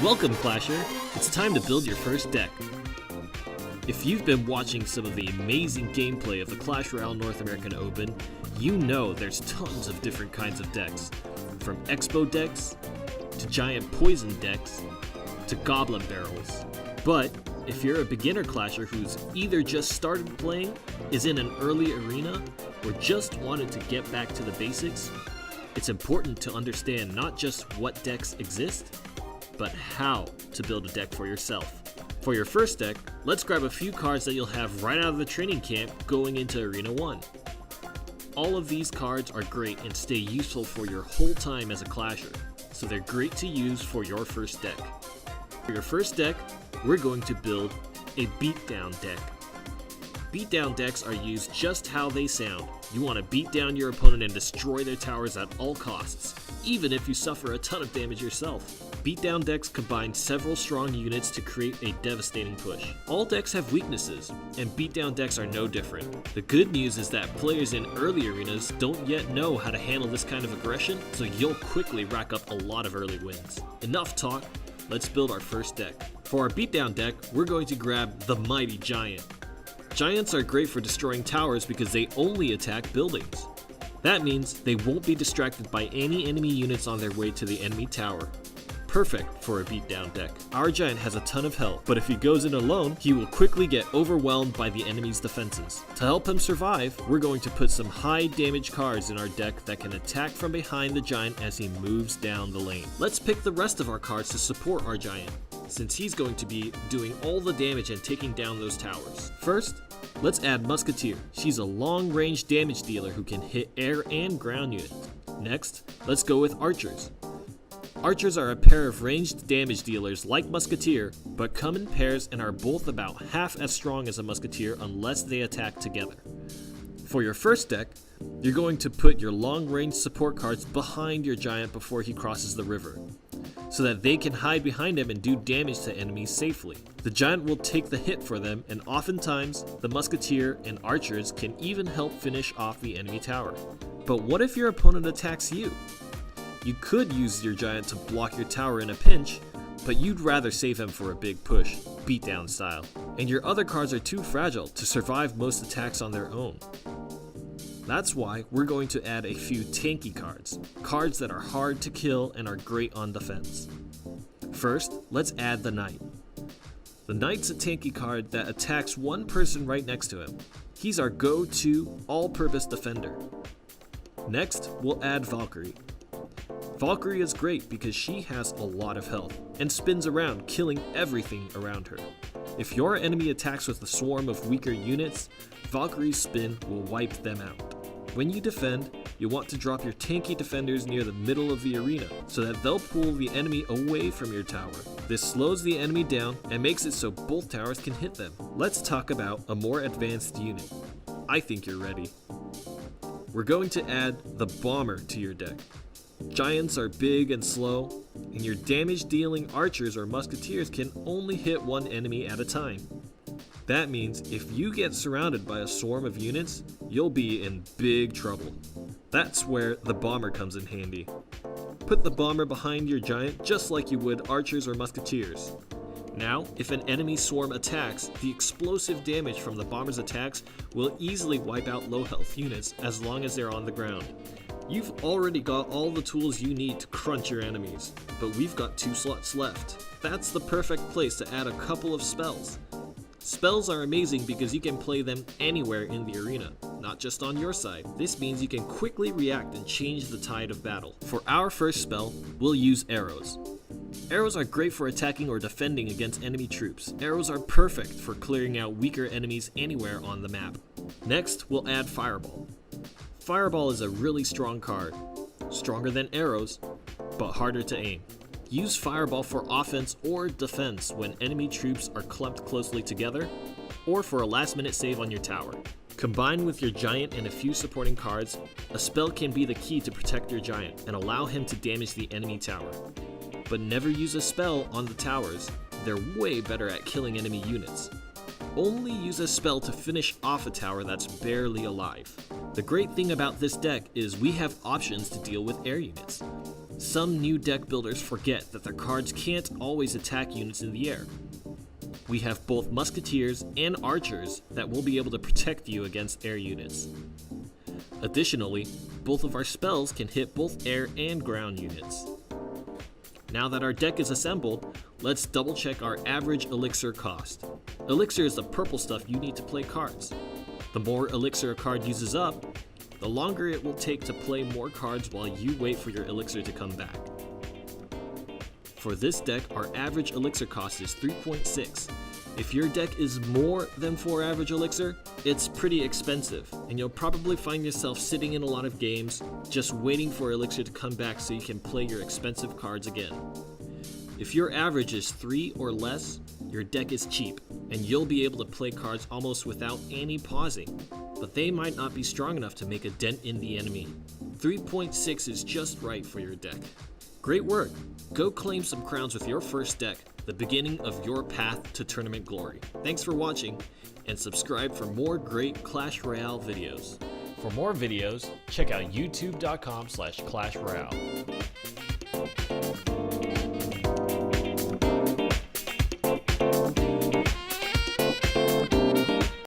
Welcome, Clasher! It's time to build your first deck. If you've been watching some of the amazing gameplay of the Clash Royale North American Open, you know there's tons of different kinds of decks. From Expo decks, to giant poison decks, to goblin barrels. But if you're a beginner Clasher who's either just started playing, is in an early arena, or just wanted to get back to the basics, it's important to understand not just what decks exist, but how to build a deck for yourself. For your first deck, let's grab a few cards that you'll have right out of the training camp going into Arena 1. All of these cards are great and stay useful for your whole time as a Clasher, so they're great to use for your first deck. For your first deck, we're going to build a Beatdown Deck. Beatdown decks are used just how they sound. You want to beat down your opponent and destroy their towers at all costs, even if you suffer a ton of damage yourself. Beatdown decks combine several strong units to create a devastating push. All decks have weaknesses, and beatdown decks are no different. The good news is that players in early arenas don't yet know how to handle this kind of aggression, so you'll quickly rack up a lot of early wins. Enough talk, let's build our first deck. For our beatdown deck, we're going to grab the Mighty Giant. Giants are great for destroying towers because they only attack buildings. That means they won't be distracted by any enemy units on their way to the enemy tower. Perfect for a beatdown deck. Our giant has a ton of health, but if he goes in alone, he will quickly get overwhelmed by the enemy's defenses. To help him survive, we're going to put some high damage cards in our deck that can attack from behind the giant as he moves down the lane. Let's pick the rest of our cards to support our giant, since he's going to be doing all the damage and taking down those towers. First, let's add Musketeer. She's a long-range damage dealer who can hit air and ground units. Next, let's go with Archers. Archers are a pair of ranged damage dealers like Musketeer, but come in pairs and are both about half as strong as a Musketeer unless they attack together. For your first deck, you're going to put your long-range support cards behind your giant before he crosses the river, so that they can hide behind him and do damage to enemies safely. The giant will take the hit for them, and oftentimes, the Musketeer and Archers can even help finish off the enemy tower. But what if your opponent attacks you? You could use your giant to block your tower in a pinch, but you'd rather save him for a big push, beatdown style. And your other cards are too fragile to survive most attacks on their own. That's why we're going to add a few tanky cards, cards that are hard to kill and are great on defense. First, let's add the Knight. The Knight's a tanky card that attacks one person right next to him. He's our go-to all-purpose defender. Next, we'll add Valkyrie. Valkyrie is great because she has a lot of health and spins around, killing everything around her. If your enemy attacks with a swarm of weaker units, Valkyrie's spin will wipe them out. When you defend, you want to drop your tanky defenders near the middle of the arena so that they'll pull the enemy away from your tower. This slows the enemy down and makes it so both towers can hit them. Let's talk about a more advanced unit. I think you're ready. We're going to add the Bomber to your deck. Giants are big and slow, and your damage-dealing archers or musketeers can only hit one enemy at a time. That means if you get surrounded by a swarm of units, you'll be in big trouble. That's where the bomber comes in handy. Put the bomber behind your giant just like you would archers or musketeers. Now, if an enemy swarm attacks, the explosive damage from the bomber's attacks will easily wipe out low-health units as long as they're on the ground. You've already got all the tools you need to crunch your enemies, but we've got 2 slots left. That's the perfect place to add a couple of spells. Spells are amazing because you can play them anywhere in the arena, not just on your side. This means you can quickly react and change the tide of battle. For our first spell, we'll use arrows. Arrows are great for attacking or defending against enemy troops. Arrows are perfect for clearing out weaker enemies anywhere on the map. Next, we'll add Fireball. Fireball is a really strong card, stronger than arrows, but harder to aim. Use Fireball for offense or defense when enemy troops are clumped closely together, or for a last-minute save on your tower. Combined with your giant and a few supporting cards, a spell can be the key to protect your giant and allow him to damage the enemy tower. But never use a spell on the towers, they're way better at killing enemy units. Only use a spell to finish off a tower that's barely alive. The great thing about this deck is we have options to deal with air units. Some new deck builders forget that their cards can't always attack units in the air. We have both musketeers and archers that will be able to protect you against air units. Additionally, both of our spells can hit both air and ground units. Now that our deck is assembled, let's double check our average elixir cost. Elixir is the purple stuff you need to play cards. The more elixir a card uses up, the longer it will take to play more cards while you wait for your elixir to come back. For this deck, our average elixir cost is 3.6. If your deck is more than 4 average elixir, it's pretty expensive, and you'll probably find yourself sitting in a lot of games just waiting for elixir to come back so you can play your expensive cards again. If your average is 3 or less, your deck is cheap, and you'll be able to play cards almost without any pausing, but they might not be strong enough to make a dent in the enemy. 3.6 is just right for your deck. Great work! Go claim some crowns with your first deck, the beginning of your path to tournament glory. Thanks for watching, and subscribe for more great Clash Royale videos. For more videos, check out youtube.com/Clash Royale.